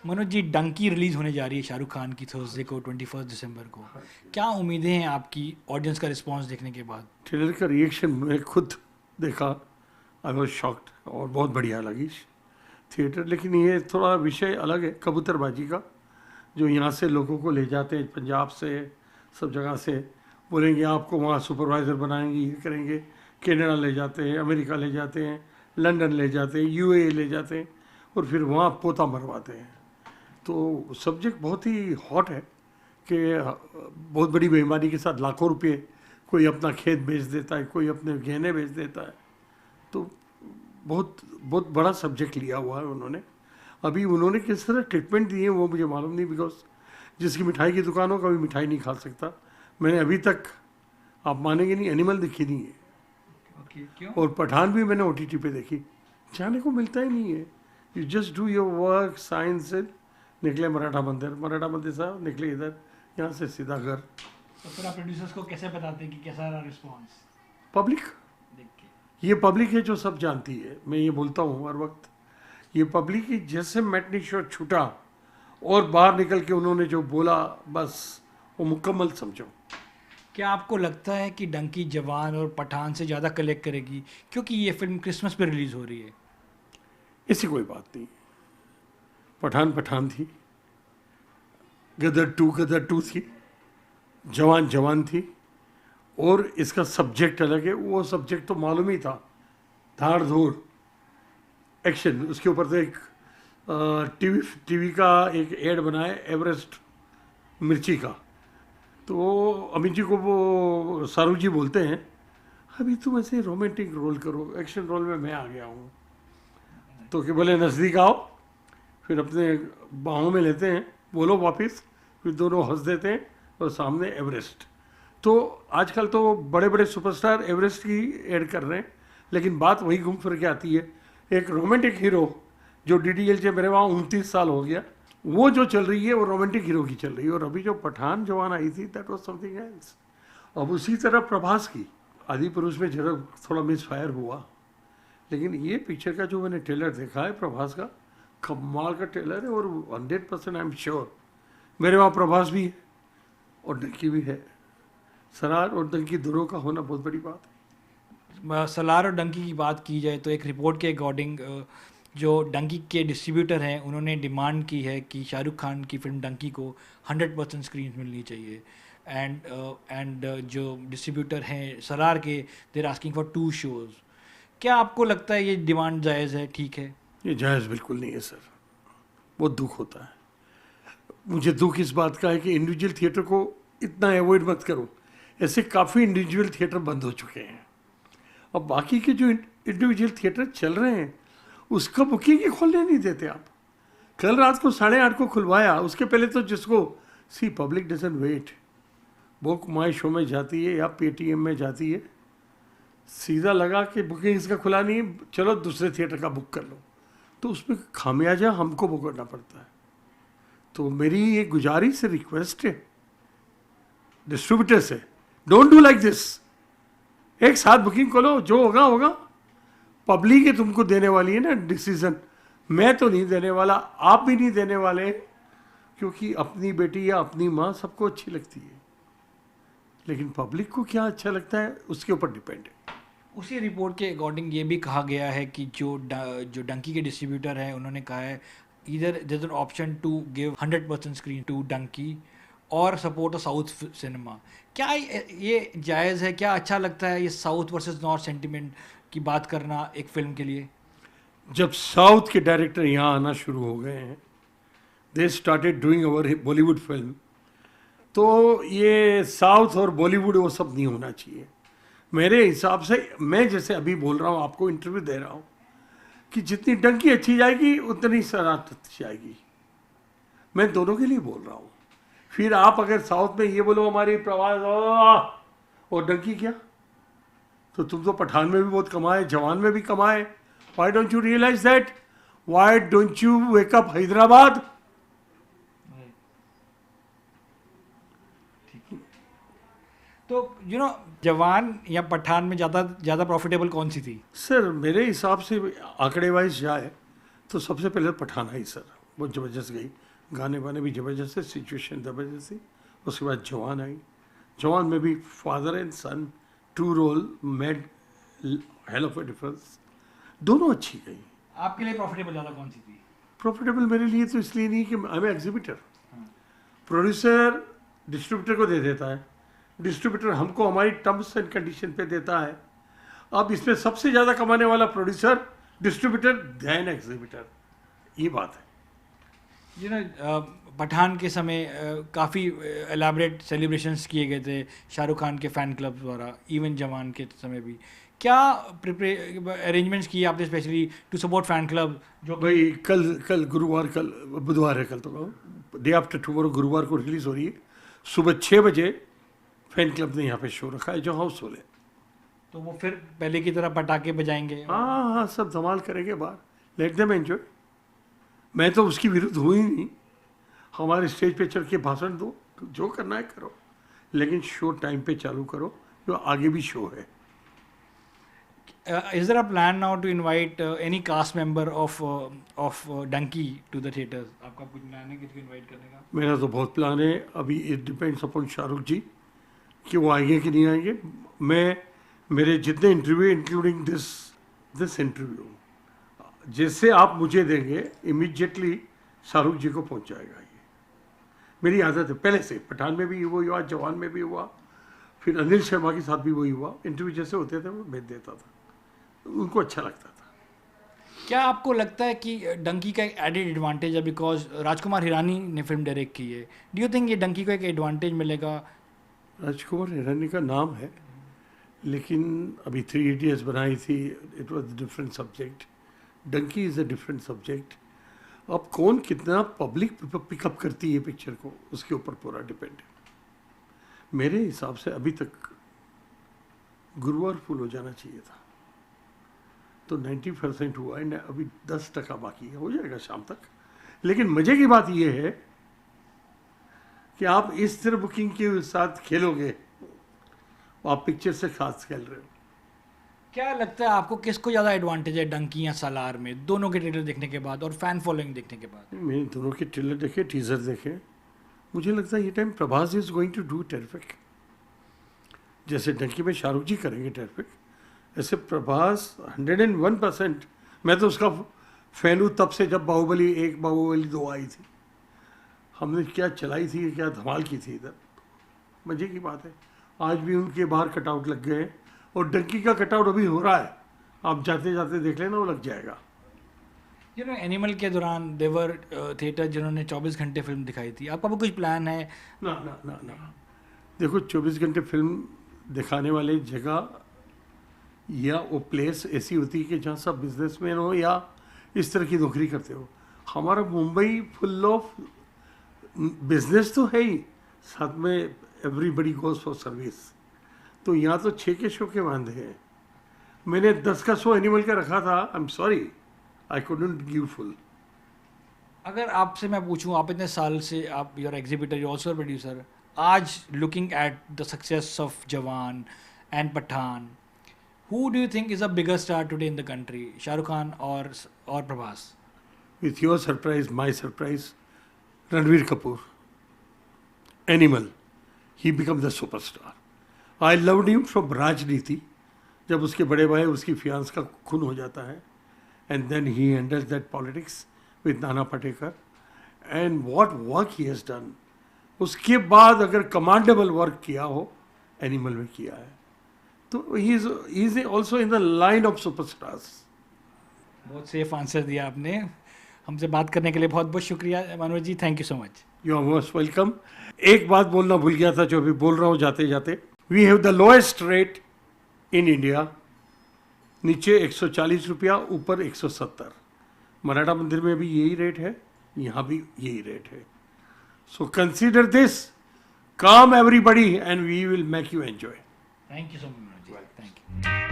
Manoj ji, Dunki release होने जा रही है शाहरुख खान की थर्सडे को 21 दिसंबर को। क्या उम्मीदें हैं आपकी ऑडियंस का रिस्पांस देखने के बाद? ट्रेलर का रिएक्शन मैं खुद देखा। आई वॉज शॉक्ड और बहुत बढ़िया लगी थिएटर। लेकिन ये थोड़ा विषय अलग है कबूतरबाजी का, जो यहाँ से लोगों को ले जाते हैं पंजाब से, सब जगह से, बोलेंगे आपको वहाँ सुपरवाइज़र बनाएंगे, ये करेंगे। कनाडा ले जाते हैं, अमेरिका ले जाते हैं, लंदन ले जाते हैं, यूएई ले जाते हैं और फिर वहाँ पोता मरवाते हैं। तो सब्जेक्ट बहुत ही हॉट है कि बहुत बड़ी बेईमानी के साथ लाखों रुपए कोई अपना खेत बेच देता है, कोई अपने गहने बेच देता है। तो बहुत बहुत बड़ा सब्जेक्ट लिया हुआ है उन्होंने। अभी उन्होंने किस तरह ट्रीटमेंट दी है वो मुझे मालूम नहीं, बिकॉज जिसकी मिठाई की दुकान हो कभी मिठाई नहीं खा सकता। मैंने अभी तक, आप मानेंगे नहीं, एनिमल देखी नहीं है। क्यों? और पठान भी मैंने ओटीटी पे देखी। जाने को मिलता ही नहीं है। You just do your work, science से निकले मराठा मंदिर साहब निकले इधर, यहाँ से सीधा घर। तो फिर आप प्रोड्यूसर्स को कैसे बताते हैं कि कैसा रहा रिस्पांस पब्लिक, देख के? ये पब्लिक है जो सब जानती है। मैं ये बोलता हूँ हर वक्त, ये पब्लिक ही जैसे मैटनी शो छूटा और बाहर निकल के उन्होंने जो बोला, बस वो मुकम्मल समझो। क्या आपको लगता है कि डंकी जवान और पठान से ज़्यादा कलेक्ट करेगी क्योंकि ये फिल्म क्रिसमस पे रिलीज़ हो रही है? ऐसी कोई बात नहीं। पठान पठान थी, गदर टू थी, जवान जवान थी, और इसका सब्जेक्ट अलग है। वो सब्जेक्ट तो मालूम ही था, धाड़ धूड़ एक्शन। उसके ऊपर तो एक टीवी टीवी का एक एड बनाया एवरेस्ट मिर्ची का। तो अमित जी को वो शाहरुख जी बोलते हैं, अभी तुम ऐसे रोमांटिक रोल करो, एक्शन रोल में मैं आ गया हूँ। तो कि बोले नज़दीक आओ, फिर अपने बाहों में लेते हैं, बोलो वापस, फिर दोनों हंस देते हैं और सामने एवरेस्ट। तो आजकल तो बड़े बड़े सुपरस्टार एवरेस्ट की ऐड कर रहे हैं, लेकिन बात वही घूम फिर के आती है। एक रोमांटिक हीरो जो डीडीएल से मेरे वहाँ 29 साल हो गया, वो जो चल रही है वो रोमांटिक हीरो की चल रही है। और अभी जो पठान जवान आई थी, दैट वाज समथिंग एल्स। अब उसी तरह प्रभास की आदि पुरुष में जरा थोड़ा मिस फायर हुआ, लेकिन ये पिक्चर का जो मैंने ट्रेलर देखा है प्रभास का, कमाल का ट्रेलर है। और 100% आई एम श्योर मेरे वहाँ प्रभास भी है और डंकी भी है। सरार और डंकी दोनों का होना बहुत बड़ी बात है। सलार और डंकी की बात की जाए तो एक रिपोर्ट के अकॉर्डिंग जो डंकी के डिस्ट्रीब्यूटर हैं उन्होंने डिमांड की है कि शाहरुख खान की फिल्म डंकी को 100% स्क्रीन मिलनी चाहिए। एंड जो डिस्ट्रीब्यूटर हैं सलार के, देर आस्किंग फॉर 2 शोज़। क्या आपको लगता है ये डिमांड जायज़ है, ठीक है? ये जायज़ बिल्कुल नहीं है सर, बहुत दुख होता है। मुझे दुख इस बात का है कि इंडिविजुअल थिएटर को इतना अवॉइड मत करो। ऐसे काफ़ी इंडिविजुअल थिएटर बंद हो चुके हैं। अब बाकी के जो इंडिविजुअल थिएटर चल रहे हैं उसका बुकिंग ही खोलने नहीं देते आप। कल रात को 8:30 को खुलवाया, उसके पहले तो जिसको see public doesn't wait, book my show में जाती है या पेटीएम में जाती है, सीधा लगा कि बुकिंग इसका खुला नहीं है, चलो दूसरे थिएटर का बुक कर लो। तो उसमें खामियाजा हमको भुगतना पड़ता है। तो मेरी ये गुजारिश से रिक्वेस्ट है डिस्ट्रीब्यूटर से, डोंट डू लाइक दिस। एक साथ बुकिंग करो, जो होगा होगा। पब्लिक ही तुमको देने वाली है ना डिसीजन, मैं तो नहीं देने वाला, आप भी नहीं देने वाले, क्योंकि अपनी बेटी या अपनी माँ सबको अच्छी लगती है, लेकिन पब्लिक को क्या अच्छा लगता है उसके ऊपर डिपेंड है। उसी रिपोर्ट के अकॉर्डिंग ये भी कहा गया है कि जो डंकी के डिस्ट्रीब्यूटर हैं उन्होंने कहा है इधर there is an option to give 100% screen to Dunki और सपोर्ट अ साउथ सिनेमा। क्या ये जायज़ है? क्या अच्छा लगता है ये साउथ वर्सेस नॉर्थ सेंटिमेंट की बात करना एक फिल्म के लिए? जब साउथ के डायरेक्टर यहाँ आना शुरू हो गए हैं, they started doing our Bollywood film, तो ये साउथ और बॉलीवुड वो सब नहीं होना चाहिए मेरे हिसाब से। मैं जैसे अभी बोल रहा हूँ, आपको इंटरव्यू दे रहा हूँ, कि जितनी डंकी अच्छी जाएगी उतनी सराहत अच्छी जाएगी। मैं दोनों के लिए बोल रहा हूँ। फिर आप अगर साउथ में ये बोलो हमारी प्रवास और डंकी क्या, तो तुम तो पठान में भी बहुत कमाए, जवान में भी कमाए। Why don't you realize that? Why don't you wake up Hyderabad? तो जवान या पठान में ज़्यादा प्रॉफिटेबल कौन सी थी? सर मेरे हिसाब से आंकड़े वाइज जाए तो सबसे पहले पठान आई सर। बहुत ज़बरदस्त गई, गाने वाने भी ज़बरदस्त है, सिचुएशन ज़बरदस्त थी। उसके बाद जवान आई, जवान में भी father and son two role made hell of a difference, दोनों अच्छी गई। आपके लिए प्रॉफिटेबल ज़्यादा कौन सी थी? प्रॉफिटेबल मेरे लिए तो इसलिए नहीं कि I am exhibitor, producer distributor को दे देता है, डिस्ट्रीब्यूटर हमको हमारी टर्म्स एंड कंडीशन पे देता है। अब इसमें सबसे ज़्यादा कमाने वाला प्रोड्यूसर, डिस्ट्रीब्यूटर, देन एग्जीबिटर, ये बात है। यू नो पठान के समय काफ़ी एलाबरेट सेलिब्रेशंस किए गए थे शाहरुख खान के फ़ैन क्लब द्वारा, इवन जवान के समय भी। क्या अरेंजमेंट्स किए आपने specially to support fan club? जो भाई कल गुरुवार, कल बुधवार है, कल तो डे आफ्टर टुमारो गुरुवार को रिलीज़ हो रही है, सुबह 6 बजे फैन क्लब ने यहाँ पे शो रखा है जो हाउसफुल है। तो वो फिर पहले की तरह पटाखे बजाएंगे? हाँ हाँ, सब धमाल करेंगे बाहर, लेट देम एंजॉय। मैं तो उसकी विरुद्ध हूँ ही नहीं, हमारे स्टेज पे चढ़ के भाषण दो, जो करना है करो, लेकिन शो टाइम पे चालू करो, जो आगे भी शो है। Is there a plan now to invite any cast member of Donkey to the theaters? आपका कुछ प्लान है किसी को इनवाइट करने का? मेरा तो बहुत प्लान है, अभी इट डिपेंड्स अपॉन शाहरुख जी कि वो आएंगे कि नहीं आएंगे। मैं मेरे जितने इंटरव्यू इंक्लूडिंग दिस इंटरव्यू जैसे आप मुझे देंगे, इमीडिएटली शाहरुख जी को पहुंच जाएगा। ये मेरी आदत है पहले से, पठान में भी वो हुआ, जवान में भी हुआ, फिर अनिल शर्मा के साथ भी वही हुआ। इंटरव्यू जैसे होते थे वो भेज देता था, उनको अच्छा लगता था। क्या आपको लगता है कि डंकी का एक एडेड एडवांटेज है बिकॉज राजकुमार हिरानी ने फिल्म डायरेक्ट की है? डू यू थिंक ये डंकी को एक एडवांटेज मिलेगा? राजकुमार हिरानी का नाम है, लेकिन अभी 3 इडियट्स बनाई थी, it was different subject. Dunki is a different subject. अब कौन कितना पब्लिक पिकअप करती है पिक्चर को, उसके ऊपर पूरा डिपेंड है। मेरे हिसाब से अभी तक गुरुवार फुल हो जाना चाहिए था, तो 90% हुआ है, अभी 10% बाकी है, हो जाएगा शाम तक। लेकिन मज़े की बात यह है कि आप इस तरह बुकिंग के साथ खेलोगे, आप पिक्चर से खास खेल रहे हो। क्या लगता है आपको किसको ज़्यादा एडवांटेज है डंकी या सालार में, दोनों के ट्रेलर देखने के बाद और फैन फॉलोइंग देखने के बाद? मैंने दोनों के ट्रेलर देखे, टीजर देखे, मुझे लगता है ये time Prabhas is going to do terrific. जैसे डंकी में शाहरुख जी करेंगे टेरिफिक, ऐसे प्रभास 101%। मैं तो उसका फैन हूँ तब से, जब बाहुबली 1 बाहुबली 2 आई थी, हमने क्या चलाई थी, क्या धमाल की थी इधर। मज़े की बात है, आज भी उनके बाहर कटआउट लग गए, और डंकी का कटआउट अभी हो रहा है, आप जाते जाते देख लेना, वो लग जाएगा। यू नो एनिमल के दौरान देवर थिएटर जिन्होंने 24 घंटे फिल्म दिखाई थी, आपका भी कुछ प्लान है? ना ना ना ना, देखो 24 घंटे फिल्म दिखाने वाले जगह या वो प्लेस ऐसी होती है कि जहाँ सब बिजनेसमैन हो या इस तरह की नौकरी करते हो। हमारा मुंबई फुल ऑफ बिजनेस तो है ही, साथ में एवरीबडी गोज फॉर सर्विस। तो यहाँ तो 6 के शो के बांधे हैं। मैंने 10 का शो एनिमल का रखा था, I am sorry, I couldn't give full. अगर आपसे मैं पूछूं, आप इतने साल से आप your exhibitor, you also producer, आज looking at the success of Jawan and Pathaan, who do you think is a bigger star today in the country, Shahrukh Khan or Prabhas? With your surprise, my surprise, Ranveer Kapoor. Animal, he became the superstar. I loved him from Rajniti, जब उसके बड़े भाई उसकी faience का खून हो जाता है, and then he handles that politics with Nana Patekar, and what work he has done. उसके बाद अगर कमांडेबल वर्क किया हो, एनिमल में किया है, तो he is also in the line of superstars. बहुत सेफ आंसर दिया आपने। हमसे बात करने के लिए बहुत बहुत शुक्रिया Manoj ji, thank you so much. You are most welcome. एक बात बोलना भूल गया था, जो अभी बोल रहा हूँ जाते जाते, we have the lowest rate in India. नीचे 140 रुपया, ऊपर 170। मराठा मंदिर में भी यही रेट है, यहाँ भी यही रेट है। So consider this, come everybody and we will make you enjoy. Thank you so much Manoj ji, thank you.